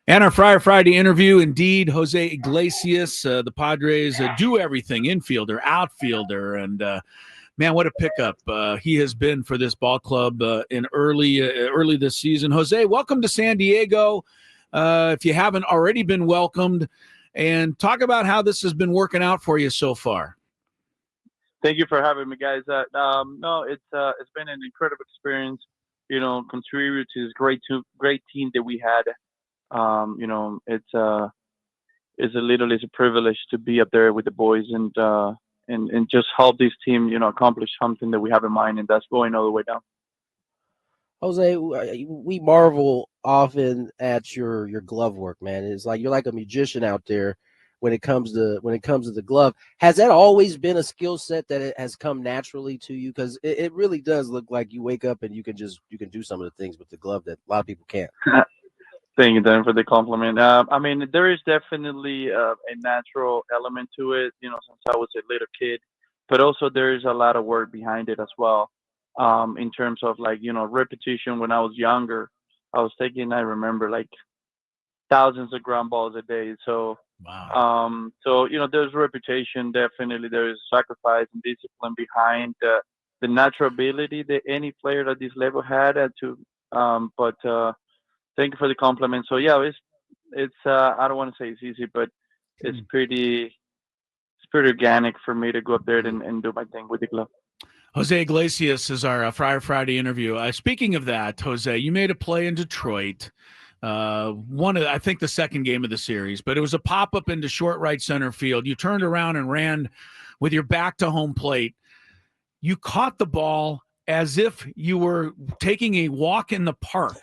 And our Friar Friday interview, indeed, Jose Iglesias, the Padres do everything, infielder, outfielder, and man, what a pickup he has been for this ball club in early this season. Jose, welcome to San Diego. If you haven't already been welcomed, and talk about how this has been working out for you so far. Thank you for having me, guys. No, it's been an incredible experience. Contribute to this great team that we had. It's a privilege to be up there with the boys and just help this team, accomplish something that we have in mind, and that's going all the way down. Jose, we marvel often at your glove work, man. It's like you're like a magician out there when it comes to the glove. Has that always been a skill set that it has come naturally to you? Because it really does look like you wake up and you can do some of the things with the glove that a lot of people can't. Thank you, Dan, for the compliment. I mean, there is definitely a natural element to it, since I was a little kid, but also there is a lot of work behind it as well. In terms of like, repetition. When I was younger, I was taking, I remember, like thousands of ground balls a day. Wow. There's reputation, definitely. There's sacrifice and discipline behind the natural ability that any player at this level had but thank you for the compliment. So yeah, it's I don't want to say it's easy, but it's pretty organic for me to go up there and do my thing with the glove. Jose Iglesias is our Friar Friday interview. Speaking of that, Jose, you made a play in Detroit. I think the second game of the series, but it was a pop up into short right center field. You turned around and ran with your back to home plate. You caught the ball as if you were taking a walk in the park.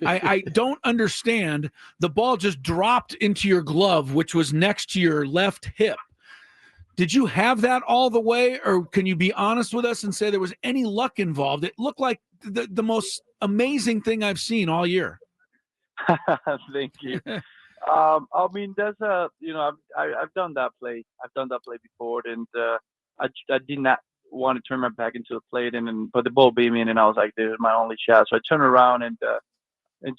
I don't understand. The ball just dropped into your glove, which was next to your left hip. Did you have that all the way, or can you be honest with us and say there was any luck involved? It looked like the most amazing thing I've seen all year. Thank you. I mean, I've done that play. I've done that play before, and I did not want to turn my back into the plate, but the ball beat me, and I was like, "This is my only shot." So I turned around and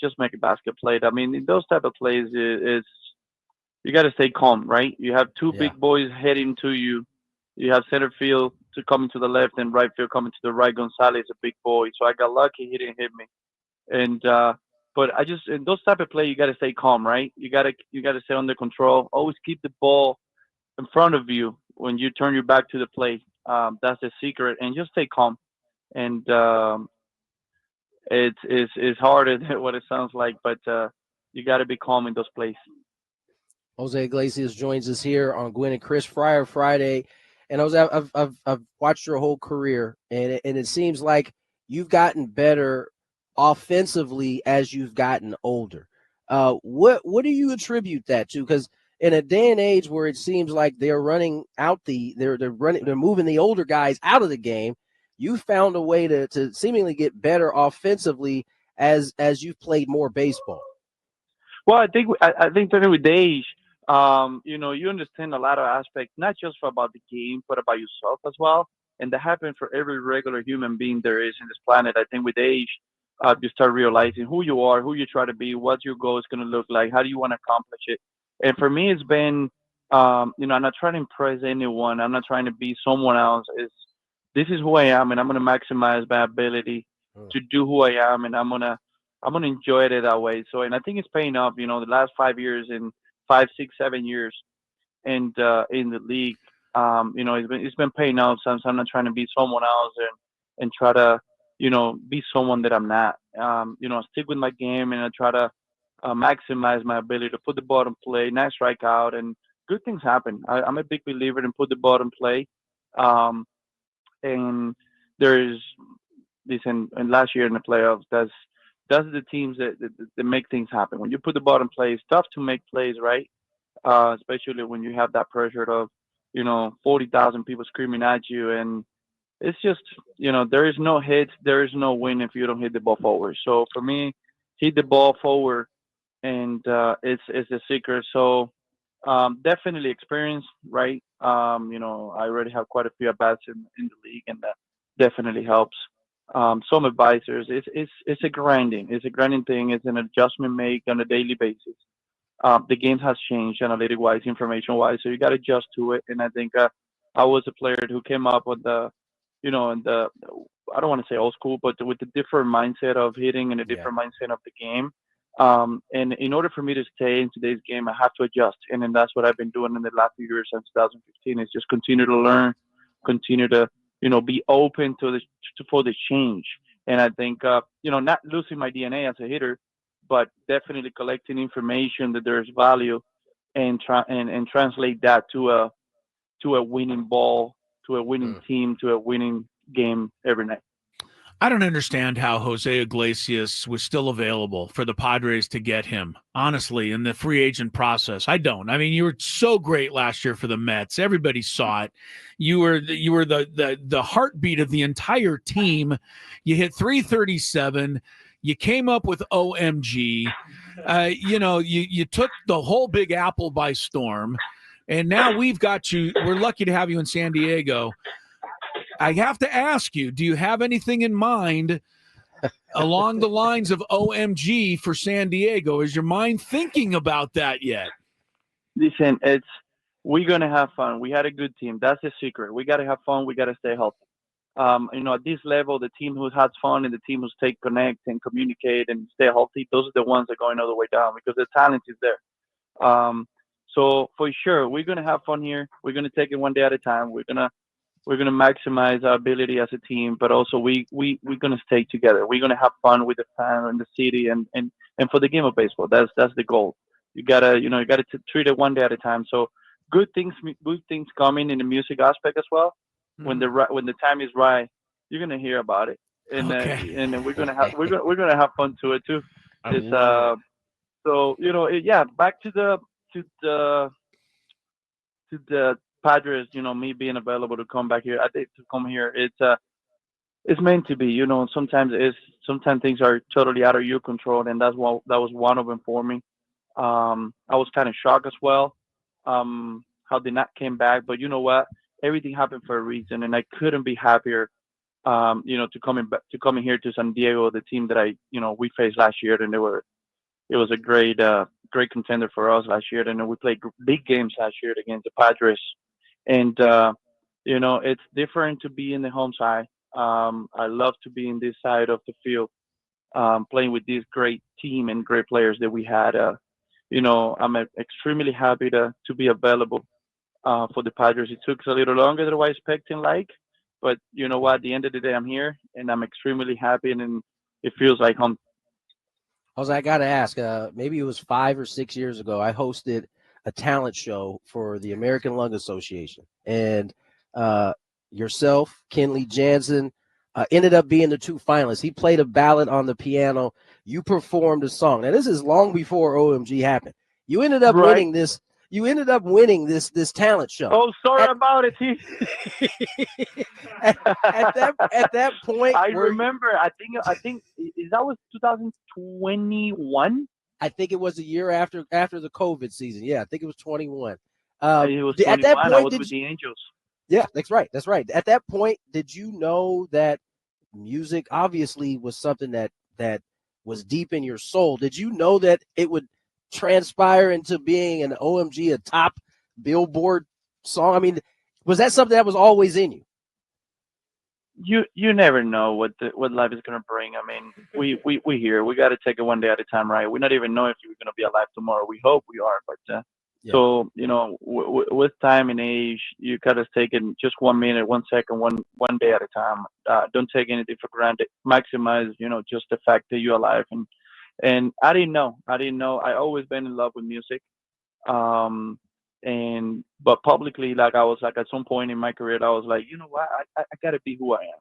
just make a basket play. I mean, in those type of plays, is you got to stay calm, right? You have two Yeah. big boys heading to you. You have center field to coming to the left and right field coming to the right. Gonzalez, a big boy, so I got lucky he didn't hit me. And but I just in those type of play, you got to stay calm, right? You got to stay under control. Always keep the ball in front of you when you turn your back to the plate. That's the secret, and just stay calm. And it's harder than what it sounds like, but you got to be calm in those plays. Jose Iglesias joins us here on Gwynn and Chris Friar Friday. And Jose, I've watched your whole career, and it seems like you've gotten better offensively as you've gotten older. What do you attribute that to? Because in a day and age where it seems like they're running out they're moving the older guys out of the game, you found a way to seemingly get better offensively as you've played more baseball. Well, I think that with age, you understand a lot of aspects, not just about the game, but about yourself as well. And that happens for every regular human being there is in this planet. I think with age, you start realizing who you are, who you try to be, what your goal is going to look like, how do you want to accomplish it. And for me, it's been, I'm not trying to impress anyone. I'm not trying to be someone else. This is who I am, and I'm going to maximize my ability Mm. to do who I am, and I'm gonna enjoy it that way. So, and I think it's paying off. The last 5 years, in 5, 6, 7 years, and in the league, it's been paying off. Since I'm not trying to be someone else and try to, be someone that I'm not. I stick with my game and I try to maximize my ability to put the ball in play, not strike out, and good things happen. I'm a big believer in put the ball in play. Um, and there's this in last year in the playoffs. That's the teams that make things happen. When you put the ball in play, it's tough to make plays, right? Especially when you have that pressure of 40,000 people screaming at you, and it's just there is no hit, there is no win if you don't hit the ball forward. So for me, hit the ball forward, and it's the secret. So definitely experience, right? I already have quite a few at bats in the league, and that definitely helps. Some advisors, it's a grinding thing. It's an adjustment make on a daily basis. The game has changed analytic-wise, information-wise, so you got to adjust to it. And I think I was a player who came up with the, and the I don't want to say old school, but with the different mindset of hitting and a Yeah. different mindset of the game. And in order for me to stay in today's game, I have to adjust, and then that's what I've been doing in the last few years since 2015. Is just continue to learn, continue to be open to for the change. And I think not losing my DNA as a hitter, but definitely collecting information that there's value, and translate that to a winning ball, to a winning team, to a winning game every night. I don't understand how Jose Iglesias was still available for the Padres to get him, honestly, in the free agent process. I don't. I mean, you were so great last year for the Mets. Everybody saw it. You were the heartbeat of the entire team. You hit 337. You came up with OMG. You took the whole Big Apple by storm. And now we've got you. We're lucky to have you in San Diego. I have to ask you, do you have anything in mind along the lines of OMG for San Diego? Is your mind thinking about that yet? Listen, we're gonna have fun. We had a good team. That's the secret. We gotta have fun. We gotta stay healthy. At this level, the team who has fun and the team who stay connect and communicate and stay healthy, those are the ones that are going all the way down because the talent is there. So for sure, we're gonna have fun here. We're gonna take it one day at a time. We're gonna maximize our ability as a team, but also we're gonna stay together. We're gonna have fun with the fan and the city, and for the game of baseball. That's the goal. You gotta treat it one day at a time. So good things coming in the music aspect as well. When the time is right, you're gonna hear about it, and Okay. and then we're gonna have fun to it too. I love it. So back to the to the Padres, me being available to come back here, I think to come here, it's meant to be. Sometimes things are totally out of your control, and that was one of them for me. I was kind of shocked as well, how they not came back, but you know what? Everything happened for a reason, and I couldn't be happier. To coming here to San Diego, the team that we faced last year, and it was a great contender for us last year, and we played big games last year against the Padres. And it's different to be in the home side. I love to be in this side of the field, playing with this great team and great players that we had. I'm extremely happy to be available for the Padres. It took a little longer than I was expecting, but you know what? At the end of the day, I'm here, and I'm extremely happy, and it feels like home. Jose, I got to ask, maybe it was 5 or 6 years ago, I hosted a talent show for the American Lung Association. And yourself, Kenley Jansen, ended up being the two finalists. He played a ballad on the piano. You performed a song. Now, this is long before OMG happened. You ended up winning this. You ended up winning this talent show. Oh, sorry about it. at that point, I remember. I think that was 2021. I think it was a year after the COVID season. Yeah, I think it was 21. It was 21. At that point, I was with the Angels. Yeah, that's right. That's right. At that point, did you know that music obviously was something that was deep in your soul? Did you know that it would transpire into being an OMG, a top Billboard song? I mean, was that something that was always in you? You never know what life is gonna bring. I mean, we here. We got to take it one day at a time, right? We not even know if we're gonna be alive tomorrow. We hope we are, but Yeah. so with time and age, you gotta take it just 1 minute, 1 second, one day at a time. Don't take anything for granted. Maximize, just the fact that you're alive. And I didn't know. I always been in love with music. But publicly, I was at some point in my career, I was like, you know what, I gotta be who I am.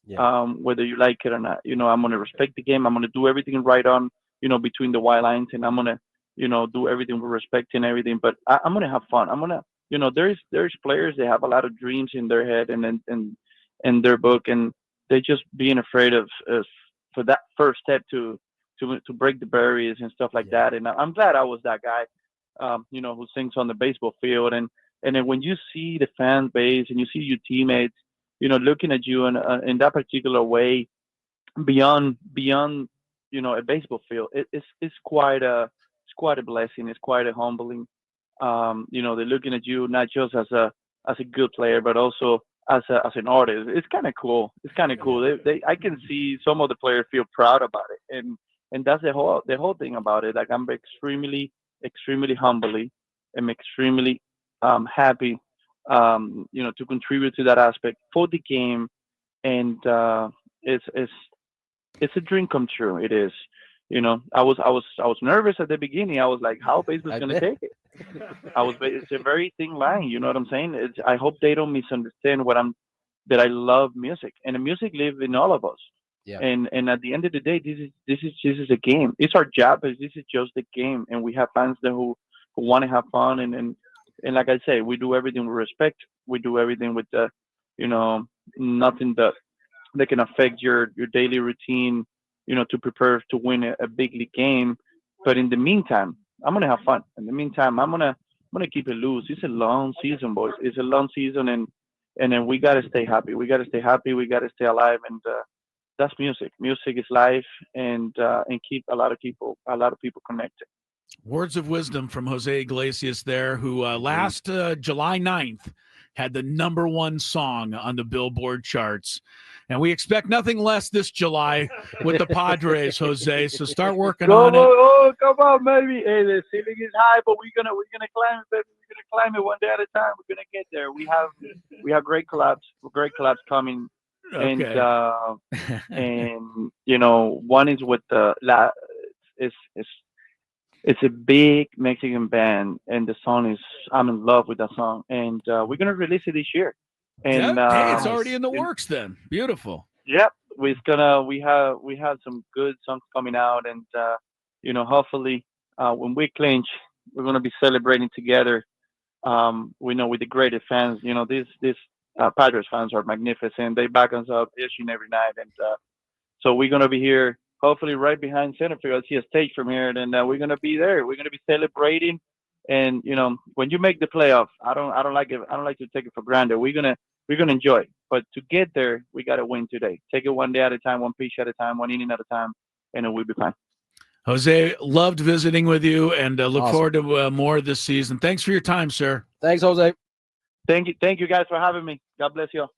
Yeah. Whether you like it or not, I'm gonna respect the game. I'm gonna do everything right on, between the white lines, and I'm gonna, do everything with respect and everything. But I'm gonna have fun. I'm gonna, there's players that have a lot of dreams in their head and their book, and they're just being afraid of for that first step to break the barriers and stuff like that. And I'm glad I was that guy. Who sings on the baseball field, and then when you see the fan base and you see your teammates, looking at you in that particular way, beyond a baseball field, it's quite quite a blessing. It's quite a humbling. They're looking at you not just as a good player, but also as an artist. It's kind of cool. It's kind of cool. I can see some of the players feel proud about it, and that's the whole thing about it. Like I'm extremely humbly, I'm extremely happy, to contribute to that aspect for the game, and it's a dream come true. It is. I was nervous at the beginning. I was like, how baseball's I gonna bet. take it? It's a very thin line. You know what I'm saying? I hope they don't misunderstand that I love music, and the music lives in all of us. Yeah. And at the end of the day, this is a game. It's our job, but this is just a game, and we have fans there who want to have fun, and like I say, we do everything with respect. We do everything with you know, nothing that can affect your daily routine, to prepare to win a big league game. But in the meantime, I'm gonna have fun. In the meantime, I'm gonna keep it loose. It's a long season, boys. It's a long season, and then we gotta stay happy. We gotta stay happy. We gotta stay alive, and that's music. Music is life, and keep a lot of people connected. Words of wisdom from Jose Iglesias there, who last July 9th had the #1 song on the Billboard charts. And we expect nothing less this July with the Padres, Jose. So start working on it. Come on, baby. Hey, the ceiling is high, but we're gonna climb it, baby. We're gonna climb it one day at a time. We're gonna get there. We have great collabs coming, and Okay. one is with it's a big Mexican band, and the song is I'm in love with that song, and we're gonna release it this year. And Yeah. Hey, it's Nice. already in the works then. Beautiful. yep, we have some good songs coming out, and hopefully when we clinch, we're gonna be celebrating together. We know with the greatest fans, these Padres fans are magnificent. They back us up each and every night, and so we're gonna be here, hopefully right behind center field. I see a stage from here, and then we're gonna be there. We're gonna be celebrating, and when you make the playoff, I don't like it. I don't like to take it for granted. We're gonna enjoy it, but to get there, we gotta win today. Take it one day at a time, one pitch at a time, one inning at a time, and then we'll be fine. Jose, loved visiting with you and look Awesome. forward to more this season. Thanks for your time, sir. Thanks, Jose. Thank you guys for having me. God bless you all.